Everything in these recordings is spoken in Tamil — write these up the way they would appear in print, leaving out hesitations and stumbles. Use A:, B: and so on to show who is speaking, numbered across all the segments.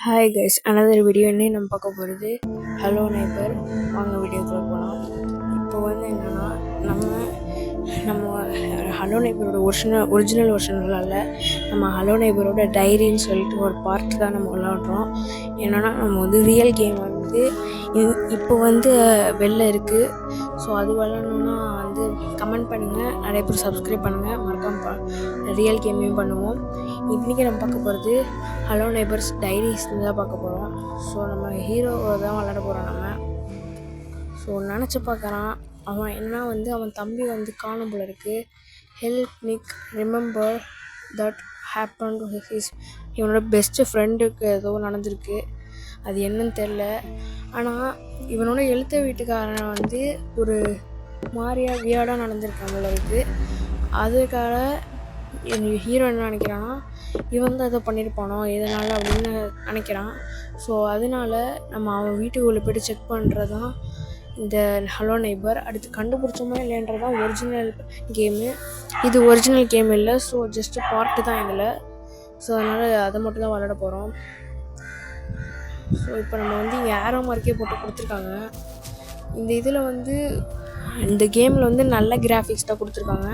A: ஹாய் கைஸ், another வீடியோ என்ன நம்ம பார்க்க போகிறது ஹலோ நைபர். வாங்க வீடியோக்குள்ளே போகலாம். இப்போ வந்து என்னென்னா நம்ம ஹலோ நைபரோட ஒரிஜினல் வெர்ஷன்ல நம்ம ஹலோ நைபரோட டைரின்னு சொல்லிட்டு ஒரு பார்ட் தான் நம்ம விளாட்றோம். என்னென்னா நம்ம வந்து ரியல் கேம் வந்து இப்போ வந்து வெளில இருக்குது. ஸோ அது விளாட்ணுன்னா வந்து கமெண்ட் பண்ணுங்கள், நிறைய பேர் சப்ஸ்கிரைப் பண்ணுங்கள், மறக்காமல் ரியல் கேமையும் பண்ணுவோம். இன்றைக்கி நம்ம பார்க்க போகிறது ஹலோ நெய்பர்ஸ் டைரிஸ் தான் பார்க்க போகிறோம். ஸோ நம்ம ஹீரோவை தான் விளாட போகிறோம் நம்ம. ஸோ நினச்சி பார்க்குறான் அவன் என்ன வந்து அவன் தம்பி வந்து காணும் போல இருக்குது. Help Nick remember that happen to his இவனோட பெஸ்ட்டு ஃப்ரெண்டுக்கு ஏதோ நடந்திருக்கு, அது என்னன்னு தெரில. ஆனால் இவனோட எழுத்த வீட்டுக்காரன் வந்து ஒரு மாதிரியாக வியர்டாக நடந்திருக்கான் போல இருக்குது. அதுக்காக ஹீரோ என்ன நினைக்கிறான்னா இவன் வந்து அதை பண்ணியிருப்பானோ எதனால் அப்படின்னு நினைக்கிறான். ஸோ அதனால நம்ம அவன் வீட்டுக்குள்ளே போய்ட்டு செக் பண்ணுறது தான் இந்த ஹலோ நெய்பர். அடுத்து கண்டுபிடிச்சோமா இல்லைன்றது தான் ஒரிஜினல் கேமு. இது ஒரிஜினல் கேம் இல்லை, ஸோ ஜஸ்ட்டு பார்ட்டு தான் இதில். ஸோ அதனால் அதை மட்டும் தான் விளாட போகிறோம். ஸோ இப்போ நம்ம வந்து இங்கே ஏரோ மார்க்கே போட்டு கொடுத்துருக்காங்க. இந்த இதில் வந்து இந்த கேமில் வந்து நல்ல கிராஃபிக்ஸ் தான் கொடுத்துருக்காங்க.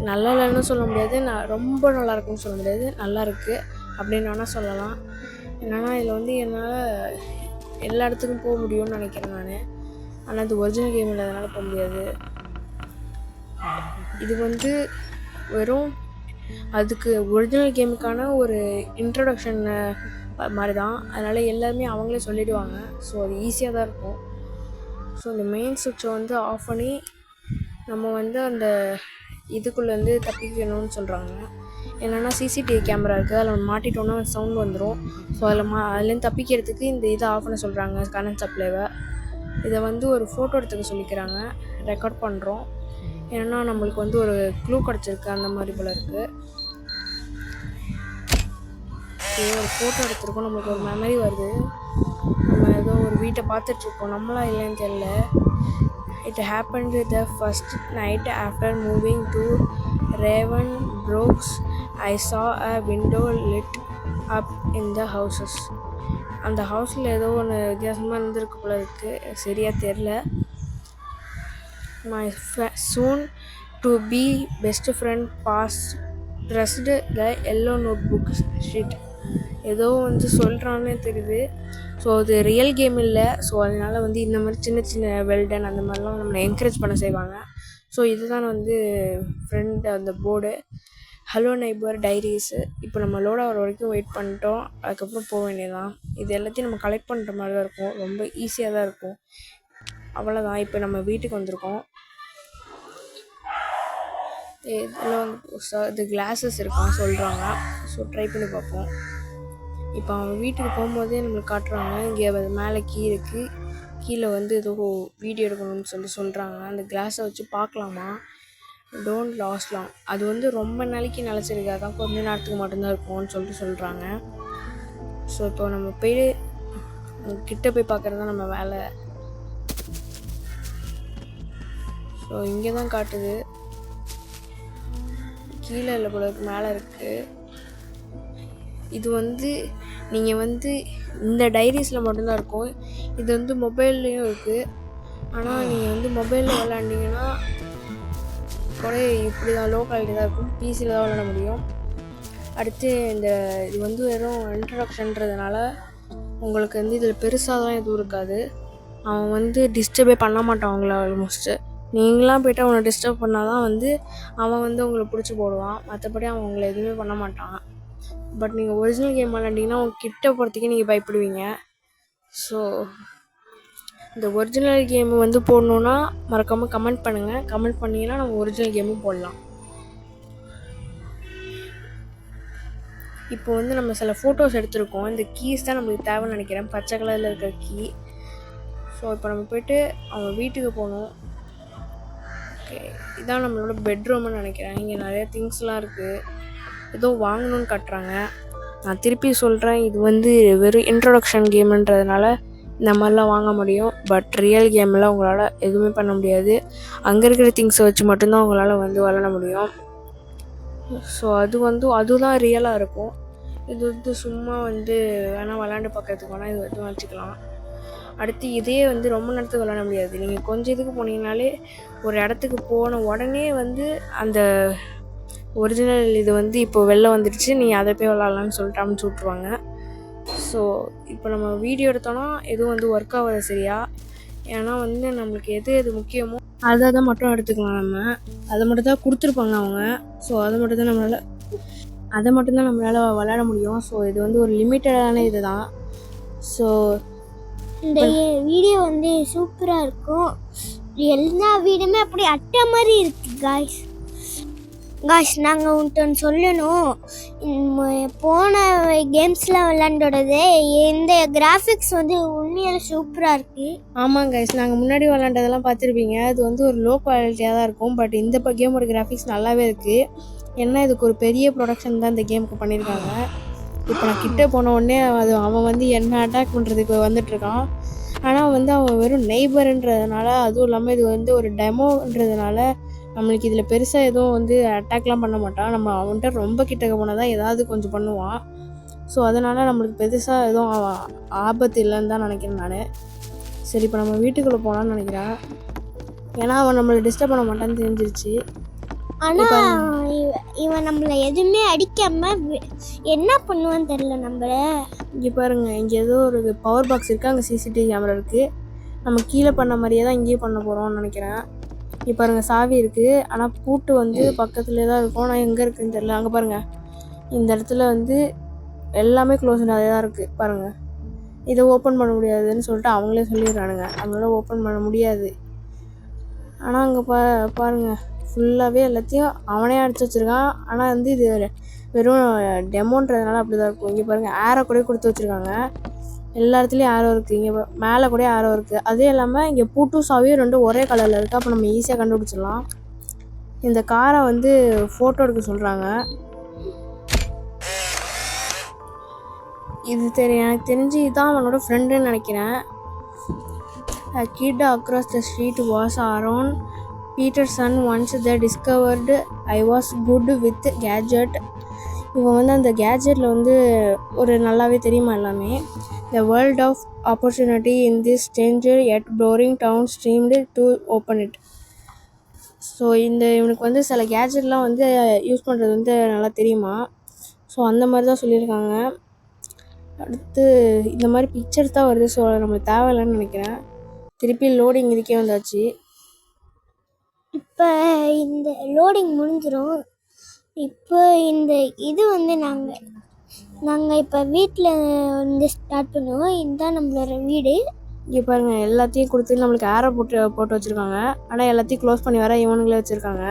A: நல்லா இல்லைன்னு சொல்ல முடியாது, ரொம்ப நல்லா இருக்குன்னு சொல்ல முடியாது, நல்லா இருக்குது அப்படின்னு வேணால் சொல்லலாம். என்னென்னா இதில் வந்து என்னால் எல்லா இடத்துக்கும் போக முடியும்னு நினைக்கிறேன் நான். ஆனால் இது ஒரிஜினல் கேம் இல்லாதனால போக முடியாது. இது வந்து வெறும் அதுக்கு ஒரிஜினல் கேமுக்கான ஒரு இன்ட்ரடக்ஷன் மாதிரி தான். அதனால் எல்லாருமே அவங்களே சொல்லிவிடுவாங்க. ஸோ அது ஈஸியாக தான் இருக்கும். ஸோ இந்த மெயின் சுவிட்சை வந்து ஆஃப் பண்ணி நம்ம வந்து அந்த இதுக்குள்ளே வந்து தப்பிக்கணும்னு சொல்கிறாங்க. என்னென்னா சிசிடிவி கேமரா இருக்குது, அதில் மாட்டிட்டோன்னா சவுண்ட் வந்துடும். ஸோ அதுலேருந்து தப்பிக்கிறதுக்கு இந்த இதை ஆஃப் பண்ண சொல்கிறாங்க, கரண்ட் சப்ளைவை. இதை வந்து ஒரு ஃபோட்டோ எடுத்துக்க சொல்லிக்கிறாங்க, ரெக்கார்ட் பண்ணுறோம். ஏன்னா நம்மளுக்கு வந்து ஒரு க்ளூ கிடச்சிருக்கு அந்த மாதிரி போல் இருக்குது. ஒரு ஃபோட்டோ எடுத்துருக்கோம், நம்மளுக்கு ஒரு மெமரி வருது. நம்ம ஏதோ ஒரு வீட்டை பார்த்துட்ருக்கோம், நம்மளா இல்லைன்னு தெரியல. It happened the first night after moving to Ravensbrooks. I saw a window lit up in the houses. அந்த ஹவுஸில் ஏதோ ஒன்று வித்தியாசமாக இருந்திருக்கு போல இருக்குது, சரியாக தெரில. My soon to be best friend pressed the yellow notebook sheet. ஏதோ வந்து சொல்கிறான்னு தெரியுது. ஸோ அது ரியல் கேம் இல்லை. ஸோ அதனால் வந்து இந்த மாதிரி சின்ன சின்ன வெல்டன் அந்த மாதிரிலாம் நம்மளை என்கரேஜ் பண்ண செய்வாங்க. ஸோ இதுதான் வந்து ஃப்ரெண்ட் அந்த போர்டு ஹலோ நெய்பர் டைரிஸு. இப்போ நம்ம லோட் ஆகிற வரைக்கும் வெயிட் பண்ணிட்டோம், அதுக்கப்புறம் போக வேண்டியதான். இது எல்லாத்தையும் நம்ம கலெக்ட் பண்ணுற மாதிரி தான் இருக்கும், ரொம்ப ஈஸியாக தான் இருக்கும். அவ்வளோதான். இப்போ நம்ம வீட்டுக்கு வந்திருக்கோம். இதில் வந்து இது கிளாஸஸ் இருக்கான்னு சொல்கிறாங்க. ஸோ ட்ரை பண்ணி பார்ப்போம். இப்போ அவன் வீட்டுக்கு போகும்போதே நம்மளுக்கு காட்டுறாங்க, இங்கே மேலே கீ இருக்குது, கீழே வந்து ஏதோ வீடியோ எடுக்கணும்னு சொல்கிறாங்க. அந்த கிளாஸை வச்சு பார்க்கலாமா. டோன்ட் லாஸ்லாம், அது வந்து ரொம்ப நாளைக்கு நிலச்சிருக்கு, அதான் கொஞ்ச நேரத்துக்கு மட்டும்தான் இருக்கும்னு சொல்கிறாங்க. ஸோ இப்போ நம்ம போய் கிட்ட போய் பார்க்குறது தான் நம்ம வேலை. ஸோ இங்கே தான் காட்டுது, கீழே இல்லை போல இருக்கு, மேலே இருக்குது. இது வந்து நீங்கள் வந்து இந்த டைரிஸில் மட்டும்தான் இருக்கும். இது வந்து மொபைல்லையும் இருக்குது. ஆனால் நீங்கள் வந்து மொபைலில் விளாண்டிங்கன்னா குறைய இப்படி தான் லோ குவாலிட்டி தான் இருக்கும், பிசியில் தான் விளாட முடியும். அடுத்து இது வந்து வெறும் இன்ட்ரடக்ஷன்றதுனால உங்களுக்கு வந்து இதில் பெருசாக தான் எதுவும் இருக்காது. அவன் வந்து டிஸ்டர்பே பண்ண மாட்டான் அவங்கள. ஆல்மோஸ்ட்டு நீங்களாம் போய்ட்டு அவனை டிஸ்டர்ப் பண்ணால் தான் வந்து அவன் வந்து உங்களை பிடிச்சி போடுவான், மற்றபடி அவன் உங்களை எதுவுமே பண்ண மாட்டான். பட் நீங்கள் ஒரிஜினல் கேம் விளாண்டிங்கன்னா அவங்க கிட்ட போகிறதுக்கே நீங்கள் பயப்படுவீங்க. ஸோ இந்த ஒரிஜினல் கேமு வந்து போடணுன்னா மறக்காமல் கமெண்ட் பண்ணுங்கள். கமெண்ட் பண்ணிங்கன்னா நம்ம ஒரிஜினல் கேமும் போடலாம். இப்போ வந்து நம்ம சில ஃபோட்டோஸ் எடுத்துருக்கோம். இந்த கீஸ் தான் நம்மளுக்கு தேவைன்னு நினைக்கிறேன், பச்சை கலரில் இருக்கிற கீ. ஸோ இப்போ நம்ம போய்ட்டு அவங்க வீட்டுக்கு போகணும். ஓகே, இதான் நம்மளோட பெட்ரூம்னு நினைக்கிறேன். இங்கே நிறைய திங்ஸ்லாம் இருக்குது, ஏதோ வாங்கணும்னு கட்டுறாங்க. நான் திருப்பி சொல்கிறேன், இது வந்து வெறும் இன்ட்ரொடக்ஷன் கேமுன்றதுனால இந்த மாதிரிலாம் வாங்க முடியும். பட் ரியல் கேமில் உங்களால் எதுவுமே பண்ண முடியாது. அங்கே இருக்கிற திங்ஸை வச்சு மட்டும்தான் உங்களால் வந்து விளாட முடியும். ஸோ அது வந்து அதுதான் ரியலாக இருக்கும். இது வந்து சும்மா வந்து வேணால் விளாண்டு பார்க்கறதுக்கு வேணால் இது வந்து வச்சுக்கலாம். அடுத்து இதே வந்து ரொம்ப நேரத்துக்கு விளாட முடியாது. நீங்கள் கொஞ்சம் இதுக்கு போனீங்கனாலே ஒரு இடத்துக்கு போன உடனே வந்து அந்த ஒரிஜினல் இது வந்து இப்போ வெளில வந்துடுச்சு, நீ அதை போய் விளாட்லான்னு சொல்லிட்டு அமுச்சு விட்ருவாங்க. ஸோ இப்போ நம்ம வீடியோ எடுத்தோன்னா எதுவும் வந்து ஒர்க் ஆகாது சரியா. ஏன்னா வந்து நம்மளுக்கு எது முக்கியமோ அதை மட்டும் எடுத்துக்கலாம். நம்ம அதை மட்டும் தான் கொடுத்துருப்பாங்க அவங்க. ஸோ அதை மட்டும்தான் நம்மளால் விளையாட முடியும். ஸோ இது வந்து ஒரு லிமிட்டடான இது தான். ஸோ
B: இந்த வீடியோ வந்து சூப்பராக இருக்கும். எல்லா வீடுமே அப்படி அட்டை மாதிரி இருக்குது காய்ஸ். நாங்கள் உன்ட்டு சொல்லணும், போன கேம்ஸில் விளாண்டோடது இந்த கிராஃபிக்ஸ் வந்து உண்மையில சூப்பராக இருக்குது.
A: ஆமாம் காய்ஸ், நாங்கள் முன்னாடி விளாண்டதெல்லாம் பார்த்துருப்பீங்க. அது வந்து ஒரு லோ குவாலிட்டியாக தான் இருக்கும். பட் இந்த கேமோட கிராஃபிக்ஸ் நல்லாவே இருக்குது. ஏன்னா இதுக்கு ஒரு பெரிய ப்ரொடக்ஷன் தான் இந்த கேமுக்கு பண்ணியிருக்காங்க. இப்போ நான் கிட்டே போன உடனே அவன் வந்து என்ன அட்டாக் பண்ணுறதுக்கு வந்துட்டுருக்கான். ஆனால் வந்து அவன் வெறும் நெய்பர்ன்றதுனால, அதுவும் இல்லாமல் இது வந்து ஒரு டெமோன்றதுனால நம்மளுக்கு இதில் பெருசாக எதுவும் வந்து அட்டாக்லாம் பண்ண மாட்டான். நம்ம அவன்கிட்ட ரொம்ப கிட்டக்க போனால் தான் ஏதாவது கொஞ்சம் பண்ணுவான். ஸோ அதனால் நம்மளுக்கு பெருசாக எதுவும் ஆபத்து இல்லைன்னு தான் நினைக்கிறேன் நான். சரி, இப்போ நம்ம வீட்டுக்குள்ளே போகலான்னு நினைக்கிறேன். ஏன்னா அவன் நம்மளை டிஸ்டர்ப் பண்ண மாட்டான்னு தெரிஞ்சிருச்சு.
B: ஆனால் இவன் நம்மளை எதுவுமே அடிக்காமல் என்ன பண்ணுவான்னு தெரில. நம்மளை
A: இங்கே பாருங்கள், இங்கே ஏதோ ஒரு பவர் பாக்ஸ் இருக்குது, அங்கே சிசிடிவி கேமரா இருக்குது. நம்ம கீழே பண்ண மாதிரியே தான் இங்கேயும் பண்ண போகிறோம்னு நினைக்கிறேன். இங்கே பாருங்கள், சாவி இருக்குது. ஆனால் பூட்டு வந்து பக்கத்துலேயே தான் இருக்கும். ஆனால் எங்கே இருக்குதுன்னு தெரில. அங்கே பாருங்கள், இந்த இடத்துல வந்து எல்லாமே க்ளோஸ்டாகவே தான் இருக்குது. பாருங்கள், இதை ஓப்பன் பண்ண முடியாதுன்னு சொல்லிட்டு அவங்களே சொல்லிடுறானுங்க. அவங்களால ஓப்பன் பண்ண முடியாது. ஆனால் அங்கே பாருங்கள், ஃபுல்லாகவே எல்லாத்தையும் அவனே அடிச்சு வச்சுருக்கான். ஆனால் வந்து இது வெறும் டெமோன்றதுனால அப்படி தான் இருக்கும். இங்கே பாருங்கள், ஆரோ கூட கொடுத்து வச்சுருக்காங்க. எல்லா இடத்துலையும் ஆரோ இருக்குது. இங்கே மேலே கூட ஆரோ இருக்குது. அதே இல்லாமல் இங்கே பூட்டும் சாவியும் ரெண்டும் ஒரே கலரில் இருக்குது. அப்போ நம்ம ஈஸியாக கண்டுபிடிச்சிடலாம். இந்த காரை வந்து ஃபோட்டோ எடுக்க சொல்கிறாங்க. இது எனக்கு தெரிஞ்சு இதுதான் அவனோட ஃப்ரெண்டுன்னு நினைக்கிறேன். A kid across the street was Aaron Peterson. Once they discovered I was good with gadget. இவன் வந்து அந்த கேஜெட்டில் வந்து ஒரு நல்லாவே தெரியுமா எல்லாமே. The world of opportunity in this stranger yet boring town streamed to open it. So இவனுக்கு வந்து சில கேஜெட்லாம் வந்து யூஸ் பண்ணுறது வந்து நல்லா தெரியுமா. ஸோ அந்த மாதிரி தான் சொல்லியிருக்காங்க. அடுத்து இந்த மாதிரி பிக்சர்ஸ் தான் வருது. ஸோ நம்மளுக்கு தேவையில்லைன்னு நினைக்கிறேன். திருப்பி லோடிங் இதுக்கே வந்தாச்சு.
B: இப்போ இந்த லோடிங் முடிஞ்சிடும். இப்போ இந்த இது வந்து நாங்கள் இப்போ வீட்டில் வந்து ஸ்டார்ட் பண்ணுவோம். இதுதான் நம்மளோட வீடு.
A: இங்கே பாருங்கள், எல்லாத்தையும் கொடுத்து நம்மளுக்கு ஆரோ போட்டு வச்சுருக்காங்க. ஆனால் எல்லாத்தையும் க்ளோஸ் பண்ணி வர இவனுங்களே வச்சுருக்காங்க.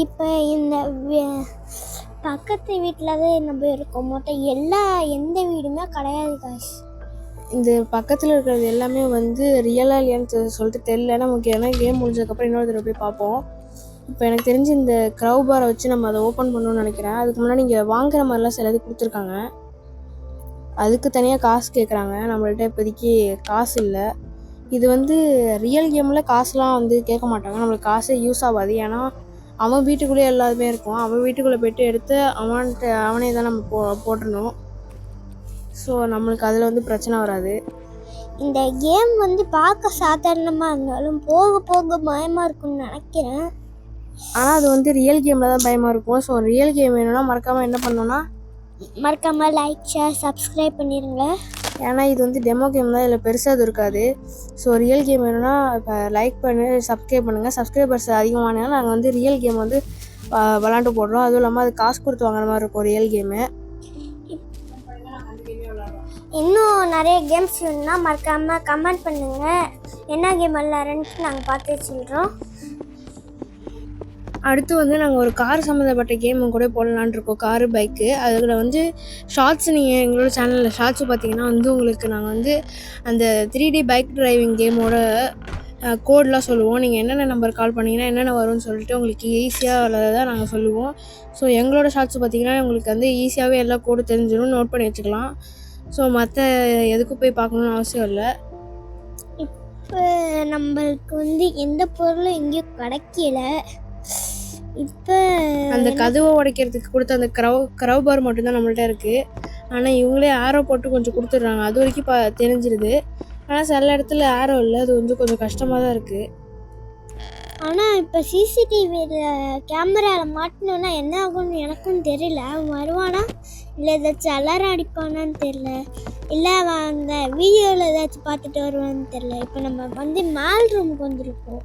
B: இப்போ இந்த பக்கத்து வீட்டில் தான் நம்ம இருக்கோம். மொத்தம் எந்த வீடுமே கிடையாது காசு.
A: இந்த பக்கத்தில் இருக்கிறது எல்லாமே வந்து ரியலாக இல்லையான்னு சொல்லிட்டு தெரியல. நமக்கு ஏன்னா கேம் முடிஞ்சதுக்கப்புறம் இன்னொரு தடவை போய் பார்ப்போம். இப்போ எனக்கு தெரிஞ்சு இந்த க்ரௌ பாரை வச்சு நம்ம அதை ஓப்பன் பண்ணணும்னு நினைக்கிறேன். அதுக்கு முன்னாடி இங்கே வாங்குற மாதிரிலாம் சிலது கொடுத்துருக்காங்க. அதுக்கு தனியாக காசு கேட்குறாங்க. நம்மள்ட்ட இப்போதைக்கு காசு இல்லை. இது வந்து ரியல் கேமில் காசுலாம் வந்து கேட்க மாட்டாங்க. நம்மளுக்கு காசே யூஸ் ஆகாது. ஏன்னா அவன் வீட்டுக்குள்ளேயே எல்லாருமே இருக்கும். அவன் வீட்டுக்குள்ளே போய்ட்டு எடுத்து அவனே தான் நம்ம போட்டுடணும். ஸோ நம்மளுக்கு அதில் வந்து பிரச்சனை வராது.
B: இந்த கேம் வந்து பார்க்க சாதாரணமாக இருந்தாலும் போக போக பயமாக இருக்கும்னு நினைக்கிறேன்.
A: ஆனால் அது வந்து ரியல் கேமில் தான் பயமாக இருக்கும். ஸோ ரியல் கேம் வேணும்னா மறக்காமல் என்ன பண்ணணும்னா
B: மறக்காமல் லைக் ஷேர் சப்ஸ்கிரைப் பண்ணிடுங்க.
A: ஏன்னா இது வந்து டெமோ கேம் தான், இதில் பெருசாக அது இருக்காது. ஸோ ரியல் கேம் வேணும்னா இப்போ லைக் பண்ணி சப்ஸ்கிரைப் பண்ணுங்கள். சப்ஸ்கிரைபர்ஸ் அதிகமானாலும் நாங்கள் வந்து ரியல் கேம் வந்து விளாண்டு போடுறோம். அதுவும் இல்லாமல் அது காசு கொடுத்து வாங்குற மாதிரி இருக்கும் ரியல் கேமு.
B: இன்னும் நிறைய கேம்ஸ் வேணும்னா மறக்காமல் கமெண்ட் பண்ணுங்கள். என்ன கேம் விளாட்றேன்ட்டு நாங்கள் பார்த்து சொல்கிறோம்.
A: அடுத்து வந்து நாங்கள் ஒரு கார் சம்மந்தப்பட்ட கேமு கூட போடலான் இருக்கோம். Car, bike. அதில் வந்து ஷார்ட்ஸ், நீங்கள் எங்களோட சேனலில் ஷார்ட்ஸ் பார்த்தீங்கன்னா வந்து உங்களுக்கு நாங்கள் வந்து அந்த 3D பைக் டிரைவிங் கேமோட கோடெலாம் சொல்லுவோம். நீங்கள் என்னென்ன நம்பர் கால் பண்ணிங்கன்னா என்னென்ன வரும்னு சொல்லிட்டு உங்களுக்கு ஈஸியாக உள்ளதை நாங்கள் சொல்லுவோம். ஸோ எங்களோட ஷார்ட்ஸ் பார்த்திங்கன்னா உங்களுக்கு வந்து ஈஸியாகவே எல்லா கோடு தெரிஞ்சிடும், நோட் பண்ணி வச்சுக்கலாம். ஸோ மற்ற எதுக்கும் போய் பார்க்கணுன்னு அவசியம் இல்லை.
B: இப்போ நம்மளுக்கு வந்து எந்த பொருளும் எங்கேயும் கிடைக்கல. இப்போ
A: அந்த கதவை உடைக்கிறதுக்கு கொடுத்த அந்த க்ரவ் பார் மட்டும்தான் நம்மள்ட்ட இருக்குது. ஆனால் இவங்களே ஆரோ போட்டு கொஞ்சம் கொடுத்துட்றாங்க. அது வரைக்கும் தெரிஞ்சிருது. ஆனால் சில இடத்துல ஆரோ இல்லை. அது வந்து கொஞ்சம் கஷ்டமாக தான் இருக்குது.
B: ஆனால் இப்போ சிசிடிவியில் கேமராவில் மாட்டினோன்னா என்ன ஆகும்னு எனக்கும் தெரியல. அவன் வருவானா இல்லை ஏதாச்சும் அலாரம் அடிப்பானான்னு தெரியல, இல்லை அவன் அந்த வீடியோவில் ஏதாச்சும் பார்த்துட்டு வருவான்னு தெரியல. இப்போ நம்ம வந்து மேல் ரூமுக்கு வந்துருக்கோம்.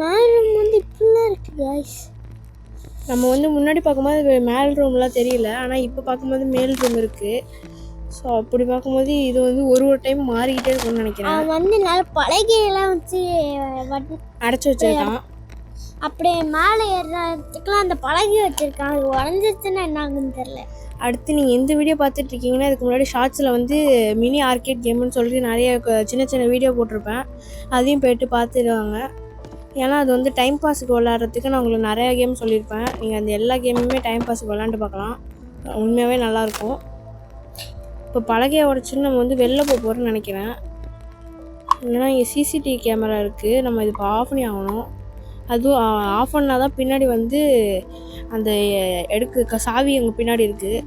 B: மேல் ரூம் வந்து இப்படிலாம் இருக்குது காய்ஸ்.
A: நம்ம வந்து முன்னாடி பார்க்கும்போது மேல் ரூம்லாம் தெரியல. ஆனால் இப்போ பார்க்கும்போது மேல் ரூம் இருக்குது. ஸோ அப்படி பார்க்கும்போது இது வந்து ஒரு டைம் மாறிக்கிட்டே இருக்கும்னு நினைக்கிறேன்.
B: அவன் வந்து நல்ல பலகையெல்லாம் வச்சு
A: அடைச்சி வச்சிருக்கான்.
B: அப்படியே மேலே ஏறுறதுக்குலாம் அந்த பலகை வச்சுருக்கான். அது உடஞ்சிருச்சுன்னா என்ன ஆகுன்னு தெரில.
A: அடுத்து நீங்கள் எந்த வீடியோ பார்த்துட்டு இருக்கீங்கன்னா, இதுக்கு முன்னாடி ஷார்ட்ஸில் வந்து மினி ஆர்கேட் கேம்னு சொல்லிட்டு நிறைய சின்ன சின்ன வீடியோ போட்டிருப்பேன். அதையும் போய்ட்டு பார்த்துடுவாங்க. ஏன்னா அது வந்து டைம் பாஸுக்கு விளாட்றதுக்கு நான் உங்களுக்கு நிறையா கேம் சொல்லியிருப்பேன். நீங்கள் அந்த எல்லா கேமுமே டைம் பாஸுக்கு விளாண்டு பார்க்கலாம். உண்மையாகவே நல்லாயிருக்கும். இப்போ பலகையை உடச்சின்னு நம்ம வந்து வெளில போகிறோம்னு நினைக்கிறேன். இல்லைன்னா இங்கே சிசிடிவி கேமரா இருக்குது. நம்ம இது இப்போ ஆஃப் பண்ணி ஆகணும். அதுவும் ஆஃப் பண்ணால் தான் பின்னாடி வந்து அந்த சாவி எங்கள் பின்னாடி இருக்குது.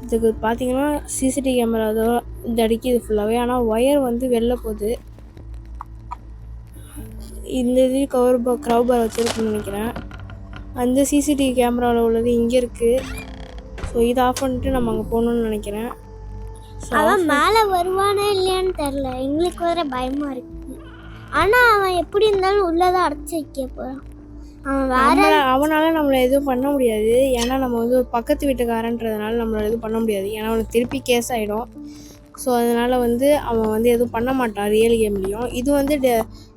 A: இதுக்கு பார்த்தீங்கன்னா சிசிடிவி கேமரா தான் இந்த அடிக்குது ஃபுல்லாகவே. ஆனால் ஒயர் வந்து வெளில போகுது. இந்த இது க்ரவ் பார் வச்சுருக்குன்னு நினைக்கிறேன். அந்த சிசிடிவி கேமராவில் உள்ளது இங்கே இருக்குது. ஸோ இதை ஆஃப் பண்ணிட்டு நம்ம அங்கே போகணுன்னு நினைக்கிறேன்.
B: அவன் மேலே வருவானே இல்லையான்னு தெரில. எங்களுக்கு வேற பயமாக இருக்குது. ஆனால் அவன் எப்படி இருந்தாலும் உள்ளதான் அடைச்சி வைக்க போகிறான்.
A: அவனால் நம்மளை எதுவும் பண்ண முடியாது. ஏன்னா நம்ம வந்து ஒரு பக்கத்து வீட்டுக்காரன்றதுனால நம்மளால் எதுவும் பண்ண முடியாது. ஏன்னா அவனுக்கு திருப்பி கேஸ் ஆகிடும். ஸோ அதனால் வந்து அவன் வந்து எதுவும் பண்ண மாட்டான் ரியல் கேம்லேயும். இது வந்து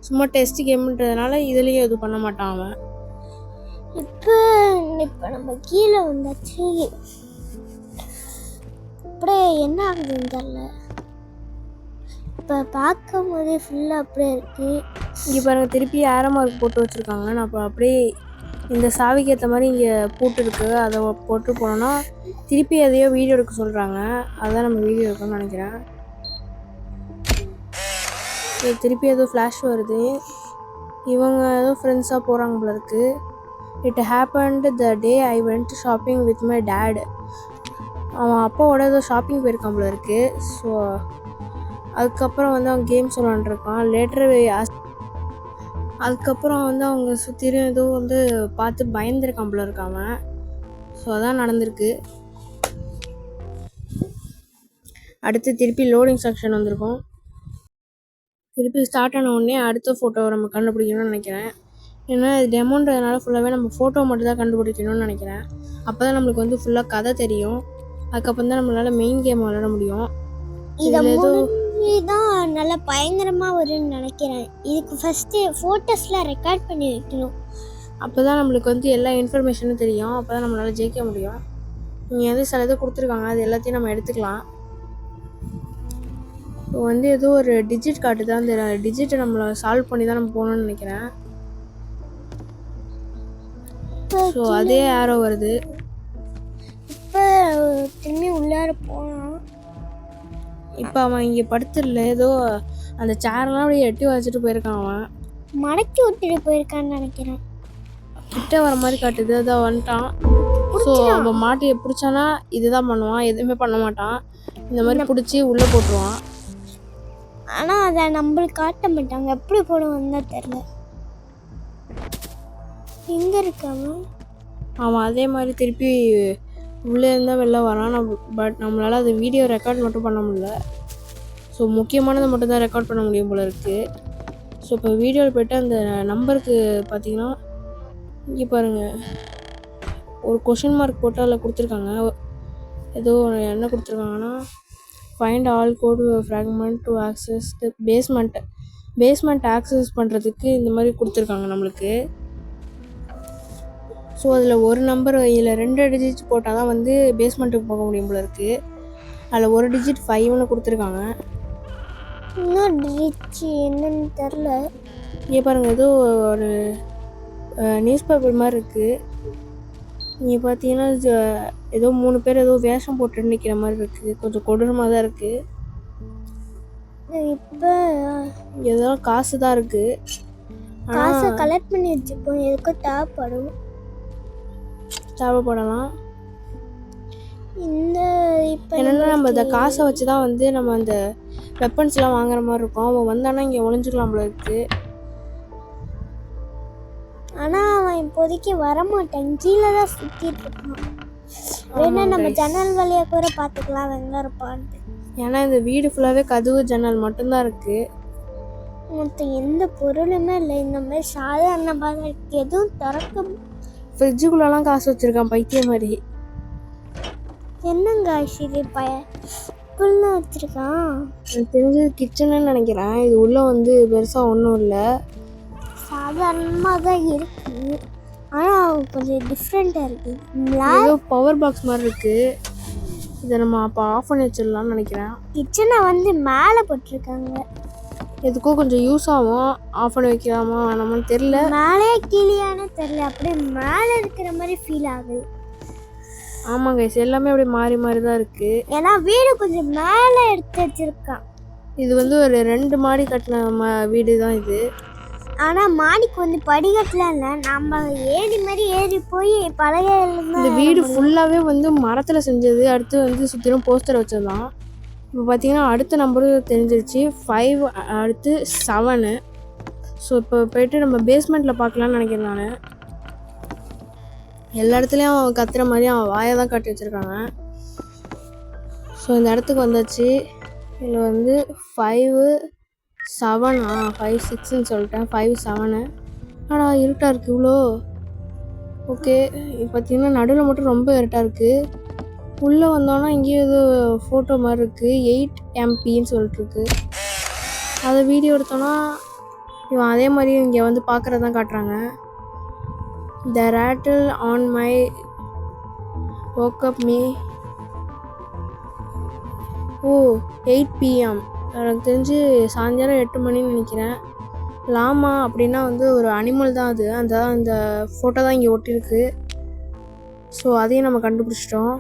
A: சும்மா டெஸ்ட் கேம்ன்றதுனால இதுலேயும் எதுவும் பண்ண மாட்டான் அவன்.
B: இப்போ நம்ம கீழே வந்தாச்சு. அப்படியே என்ன ஆகுதுன்னு தெரில. இப்போ பார்க்கும் போதே ஃபுல்லாக அப்படியே இருக்குது.
A: இங்கே பாருங்கள், திருப்பி ஆரோ மார்க் போட்டு வச்சுருக்காங்க. நான் இப்போ அப்படியே இந்த சாவிக்கு ஏற்ற மாதிரி இங்கே பூட்டு இருக்குது. அதை போட்டு போனோன்னா திருப்பி எதையோ வீடியோ எடுக்க சொல்கிறாங்க. அதான் நம்ம வீடியோ எடுக்கணும்னு நினைக்கிறேன். திருப்பி ஏதோ ஃப்ளாஷ் வருது. இவங்க ஏதோ ஃப்ரெண்ட்ஸாக போகிறாங்க போல இருக்குது. It happened the day I went shopping with my dad. அவன் அப்பாவோட ஏதோ ஷாப்பிங் போயிருக்கான் போல இருக்குது. ஸோ அதுக்கப்புறம் வந்து அவன் கேம்ஸ் விளாண்டுருக்கான். அதுக்கப்புறம் வந்து அவங்க சுற்றிலும் ஏதோ வந்து பார்த்து பயந்துருக்கான் போல இருக்கான் அவன். ஸோ அதான் நடந்திருக்கு. அடுத்து திருப்பி லோடிங் செக்ஷன் வந்திருக்கும். திருப்பி ஸ்டார்ட் ஆன உடனே அடுத்த ஃபோட்டோவை நம்ம கண்டுபிடிக்கணும்னு நினைக்கிறேன். ஏன்னா இது டெமோன்றதுனால ஃபுல்லாகவே நம்ம ஃபோட்டோ மட்டும் தான் கண்டுபிடிக்கணும்னு நினைக்கிறேன். அப்போ தான் நம்மளுக்கு வந்து ஃபுல்லாக கதை தெரியும். அதுக்கப்புறம் தான் நம்மளால் மெயின் கேம் விளாட முடியும்.
B: இதில் ஏதோ தான் நல்லா பயங்கரமாக வரும்னு நினைக்கிறேன். இதுக்கு ஃபஸ்ட்டு ஃபோட்டோஸ்லாம் ரெக்கார்ட் பண்ணி வைக்கணும்.
A: அப்போ தான் நம்மளுக்கு வந்து எல்லா இன்ஃபர்மேஷனும் தெரியும். அப்போ தான் நம்மளால் ஜெயிக்க முடியும். இங்கே வந்து சில இது கொடுத்துருக்காங்க. அது எல்லாத்தையும் நம்ம எடுத்துக்கலாம். இப்போ வந்து ஏதோ ஒரு டிஜிட் காட்டுது. அந்த டிஜிட்டை நம்மளை சால்வ் பண்ணி தான் நம்ம போகணுன்னு நினைக்கிறேன். ஸோ அதே ஆரோ வருது.
B: இப்போ திரும்பி உள்ளார போனான்.
A: இப்போ அவன் இங்கே படுத்துடல. ஏதோ அந்த சேரெல்லாம் அப்படியே எட்டி வச்சுட்டு போயிருக்கான். அவன்
B: மடக்கி விட்டுட்டு போயிருக்கான்னு நினைக்கிறேன்.
A: கிட்ட வர மாதிரி காட்டுது. அதான் வந்துட்டான். ஸோ அவன் மாட்டியை பிடிச்சானா இதுதான் பண்ணுவான். எதுவுமே பண்ண மாட்டான். இந்த மாதிரி பிடிச்சி உள்ளே போட்டுருவான்.
B: ஆனால் அதை நம்மளுக்கு காட்ட மாட்டாங்க. எப்படி போடுவான்னு தான் தெரில. எங்கே இருக்காமல்
A: அவன் அதே மாதிரி திருப்பி உள்ளே இருந்தால் வெளில வரான். பட் நம்மளால் அது வீடியோ ரெக்கார்ட் மட்டும் பண்ண முடியல. ஸோ முக்கியமானதை மட்டும்தான் ரெக்கார்ட் பண்ண முடியும் போல இருக்குது. ஸோ இப்போ வீடியோவில் போய்ட்டு அந்த நம்பருக்கு பார்த்தீங்கன்னா இங்கே பாருங்கள், ஒரு கொஷின் மார்க் போட்டு அதில் கொடுத்துருக்காங்க. ஏதோ என்ன கொடுத்துருக்காங்கன்னா, find all code fragment to access the basement access பண்ணுறதுக்கு இந்த மாதிரி கொடுத்துருக்காங்க நம்மளுக்கு. ஸோ அதில் ஒரு நம்பர் இதில் 2 டிஜிட் போட்டால் தான் வந்து பேஸ்மெண்ட்டுக்கு போக முடியும் போல இருக்குது. அதில் ஒரு டிஜிட் 5ன்னு கொடுத்துருக்காங்க.
B: இன்னும் டிஜிட் என்னன்னு தெரில.
A: இங்கே பாருங்கள், ஏதோ ஒரு நியூஸ் பேப்பர் மாதிரி இருக்குது. இங்கே பார்த்தீங்கன்னா ஏதோ 3 பேர் ஏதோ வேஷம் போட்டு நிற்கிற மாதிரி இருக்குது. கொஞ்சம் கொடூரமாக தான் இருக்குது.
B: இப்போ
A: இதெல்லாம் காசு தான் இருக்குது.
B: காசை கலெக்ட் பண்ணி வச்சுப்போம். எதுக்கும் தேவைப்படும்.
A: தேவைப்படலாம்.
B: இந்த இப்போ
A: என்னென்னா நம்ம இந்த காசை வச்சு தான் வந்து நம்ம அந்த வெப்பன்ஸ்லாம் வாங்குற மாதிரி இருக்கும். அவன் வந்தானா இங்கே ஒளிஞ்சுக்கலாம் போல இருக்குது.
B: ஆனால் அவன் இப்போதைக்கு வரமாட்டான், கீழே தான் சுற்றிட்டு இருக்கான். வேணா நம்ம ஜன்னல் வழியாக கூட பார்த்துக்கலாம் எங்கே இருப்பான்ட்டு.
A: ஏன்னா இந்த வீடு ஃபுல்லாகவே கதவு ஜன்னல் மட்டும்தான் இருக்குது.
B: மற்ற எந்த பொருளுமே இல்லை. இந்த மாதிரி சாதாரணமாக எதுவும் திறக்க.
A: ஃப்ரிட்ஜுக்குள்ளெல்லாம் காசு வச்சுருக்கான் பைத்தியம் மாதிரி.
B: என்னங்க ஆக்சுவலி புல்ல வச்சுருக்கான்.
A: எனக்கு தெரிஞ்சது கிச்சனுன்னு நினைக்கிறேன். இது உள்ளே வந்து பெருசாக ஒன்றும் இல்லை,
B: சாதாரணமாக தான் இருக்குது. ஆனால் கொஞ்சம் டிஃப்ரெண்ட்டாக இருக்குது.
A: ஏதோ பவர் பாக்ஸ் மாதிரி இருக்குது. இதை நம்ம அப்போ ஆஃப் பண்ணி வச்சிடலாம்னு நினைக்கிறேன்.
B: கிச்சனை வந்து மேலே போட்டிருக்காங்க.
A: எதுக்கோ கொஞ்சம் யூஸ் ஆகும். ஆஃப் பண்ணி வைக்கலாமா வேணாமான்னு தெரில.
B: மேலே கீழேயானு தெரில, அப்படியே மேலே இருக்கிற மாதிரி ஃபீல் ஆகுது.
A: ஆமாங்க, எல்லாமே அப்படியே மாறி மாறி தான் இருக்குது.
B: ஏன்னா வீடு கொஞ்சம் மேலே எடுத்து வச்சிருக்கான்.
A: இது வந்து ஒரு 2 மாடி கட்டின வீடு தான் இது.
B: ஆனால் மாடிக்கு வந்து படிக்கட்டுலாம் இல்லை, நம்ம ஏறி மாதிரி ஏறி போய் பழைய.
A: இந்த வீடு ஃபுல்லாகவே வந்து மரத்தில் செஞ்சது. அடுத்து வந்து சுற்றிலும் போஸ்டர் வச்சதுதான். இப்போ பார்த்தீங்கன்னா அடுத்த நம்பரும் தெரிஞ்சிருச்சு, 5 அடுத்து 7. ஸோ இப்போ போய்ட்டு நம்ம பேஸ்மெண்ட்டில் பார்க்கலான்னு நினைக்கிறேன். நான் எல்லா இடத்துலையும் அவன் கத்துற மாதிரி அவன் வாயை தான் காட்டி வச்சுருக்காங்க. ஸோ இந்த இடத்துக்கு வந்தாச்சு. இதில் வந்து 5 7 5 6ன்னு சொல்லிட்டேன். 5 7. ஆனால் இருட்டாக இருக்குது இவ்வளோ. ஓகே, இப்போ பார்த்தீங்கன்னா நடுவில் மட்டும் ரொம்ப இருட்டாக இருக்குது. உள்ளே வந்தோன்னா இங்கேயும் ஏதோ ஃபோட்டோ மாதிரி இருக்குது, 8 MPன்னு சொல்லிட்டுருக்கு. அதை வீடியோ எடுத்தோன்னா இவன் அதே மாதிரி இங்கே வந்து பார்க்குறதான் காட்டுறாங்க. The rattle on my woke up me. 8 PM. எனக்கு தெரிஞ்சு சாயந்தரம் 8 மணின்னு நினைக்கிறேன். லாமா அப்படின்னா வந்து ஒரு அனிமல் தான் அது. அந்த ஃபோட்டோ தான் இங்கே ஒட்டிருக்கு. ஸோ அதையும் நம்ம கண்டுபிடிச்சிட்டோம்.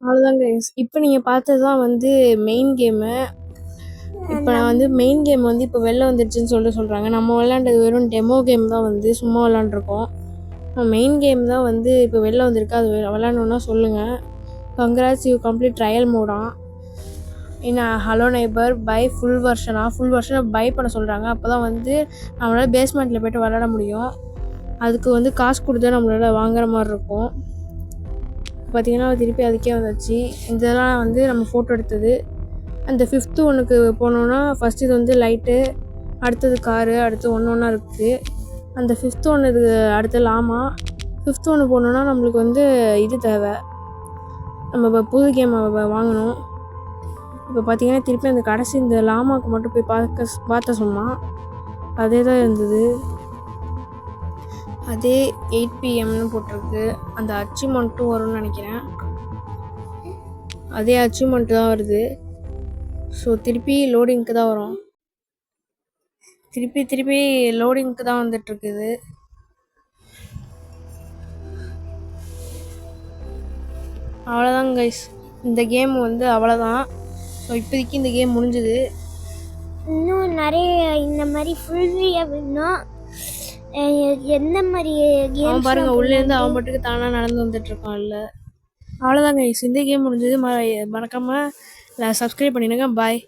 A: அவ்வளோதாங்க. இப்போ நீங்கள் பார்த்தது தான் வந்து மெயின் கேமு. இப்போ நான் வந்து மெயின் கேம் வந்து இப்போ வெளில வந்துடுச்சுன்னு சொல்கிறாங்க. நம்ம விளாண்டது வெறும் டெமோ கேம் தான், வந்து சும்மா விளாண்டுருக்கோம். மெயின் கேம் தான் வந்து இப்போ வெளில வந்திருக்கு. அது விளாண்டோன்னா சொல்லுங்கள். கங்க்ராட்ஸ், யூ கம்ப்ளீட் ட்ரையல் மோடான் இன்னும் ஹலோ நெய்பர் பை ஃபுல் வெர்ஷனை பை பண்ண சொல்கிறாங்க. அப்போ தான் வந்து நம்மளால் பேஸ்மெண்ட்டில் போய்ட்டு விளாட முடியும். அதுக்கு வந்து காசு கொடுத்து நம்மளால் வாங்குற மாதிரி இருக்கும். பார்த்திங்கன்னா திருப்பி அதுக்கே வந்தாச்சு. இதெல்லாம் வந்து நம்ம ஃபோட்டோ எடுத்தது. அந்த 5th ஒன்றுக்கு போனோன்னா ஃபஸ்ட்டு இது வந்து லைட்டு, அடுத்தது காரு, அடுத்து ஒன்றா இருக்குது. அந்த 5th ஒன்று இது அடுத்து லாமா. 5th ஒன்று போனோன்னா நம்மளுக்கு வந்து இது தேவை, நம்ம இப்போ புது கேமை வாங்கணும். இப்போ பார்த்திங்கன்னா திருப்பி அந்த கடைசி இந்த லாமாவுக்கு மட்டும் போய் பார்த்த சும்மா அதே தான் இருந்தது. அதே 8 PMன்னு போட்டிருக்கு. அந்த அச்சீவ்மெண்ட்டும் வரும்னு நினைக்கிறேன். அதே அச்சீவ்மெண்ட்டு தான் வருது. ஸோ திருப்பி லோடிங்க்கு தான் வரும். திருப்பி லோடிங்க்கு தான் வந்துட்டுருக்குது. அவ்வளோதான் கைஸ், இந்த கேம் வந்து அவ்வளோதான். ஸோ இப்போதைக்கு இந்த கேம் முடிஞ்சுது.
B: இன்னும் நிறைய இந்த மாதிரி ஃபுல் வீடியோ வேணும். எந்த மாதிரி
A: அவன் பாருங்க உள்ளேருந்து அவன் மட்டுக்கு தானாக நடந்து வந்துட்டு இருக்கான். இல்லை அவ்வளோதாங்க, இந்த கேம் முடிஞ்சது. மறக்காமல் சப்ஸ்கிரைப் பண்ணிடுங்க. பாய்.